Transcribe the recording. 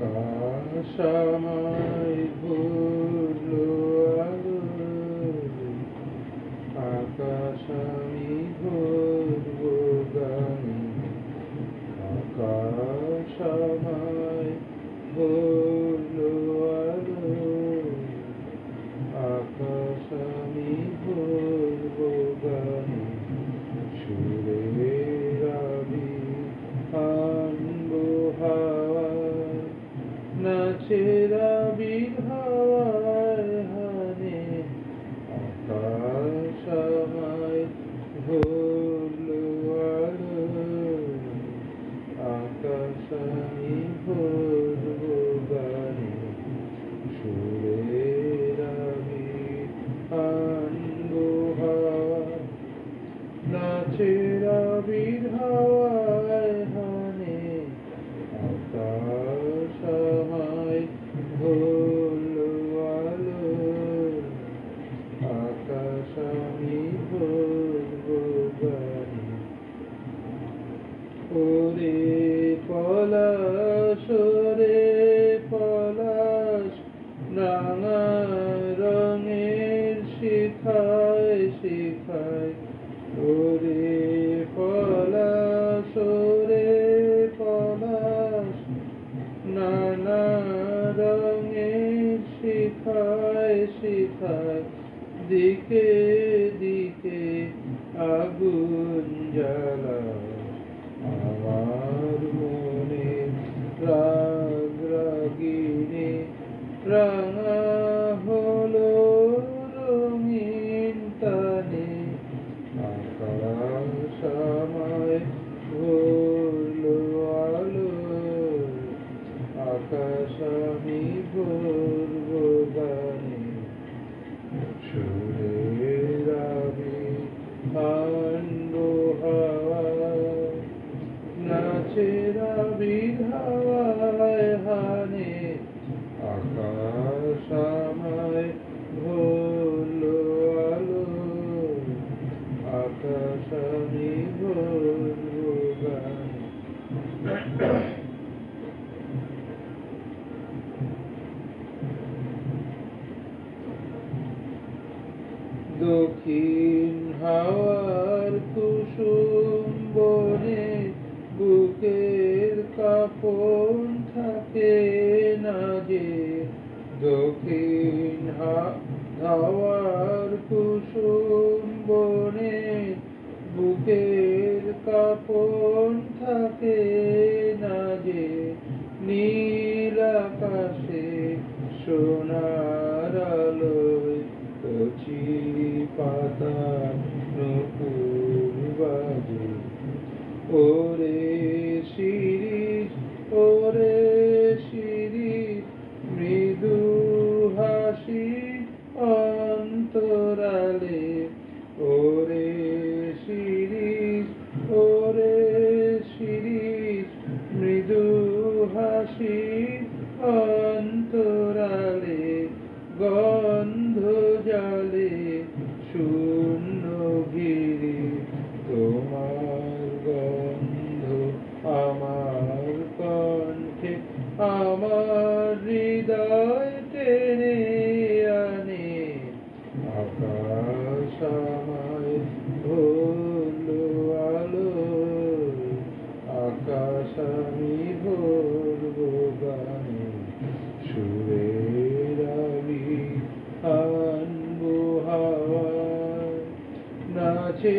আকাশ আমায় ভুললো আলো, আকাশ আমি ভরবো গানে। আকাশ আমায় ভুললো আলো, আকাশ আমি ভরবো গানে। সুরের আবির আনবো হাওয়ায়, নাচের আবির হাওয়ায় হানে। আকাশ আমায় ভরলো আলো, আকাশ আমি ভরবো গানে। সুরের আবির আনবো হাওয়ায়, নাচের আবির হাওয়ায় হানে। আকাশ আমায় ভরলো আলো, আকাশ আমি ভরবো গানে। ওরে পলাশ, ওরে পলাশ, রাঙা রঙের শিখায় শিখায়। ওরে পলাশ, ওরে পলাশ, নানা রঙের শিখায় শিখায়। দিকে দিকে আগুন জ্বালায়, আমার মনে রাগ রাগিনী। রাঙা হলো রঙিন তানে, আকাশ আমায় ভরলো আলো, আকাশ আমি ভরবো গানে। সুরের আবির আনবো হাওয়ায়, নাচের আবির হাওয়ায় হানে। আকাশ আমায় ভরলো আলো, আকাশ আমি ভরবো গানে। দক্ষিণ হাওয়ার কুসুম বনে, বুকের কাঁপন থাকে না যে। দক্ষিণ হাওয়ার কুসুম বনে, বুকের কাঁপন থাকে না যে। নীল আকাশে সোনার আলোয়, কচি পাতা নূপুর বাজে। ওরে শিরিষ, ওরে শিরিষ, মৃদু হাসি অন্তরালে। ওরে শিরিষ, ওরে শিরিষ, মৃদু হাসি অন্তরালে। গন্ধ জালে শূন্য ঘিরে, তোমার গন্ধ আমার কণ্ঠে, আমার হৃদয় টেনে আনে। আকাশ আমায় ভরলো আলো, আকাশ আমি ভরবো গানে। সুরের আবির আনবো হাওয়ায়, নাচে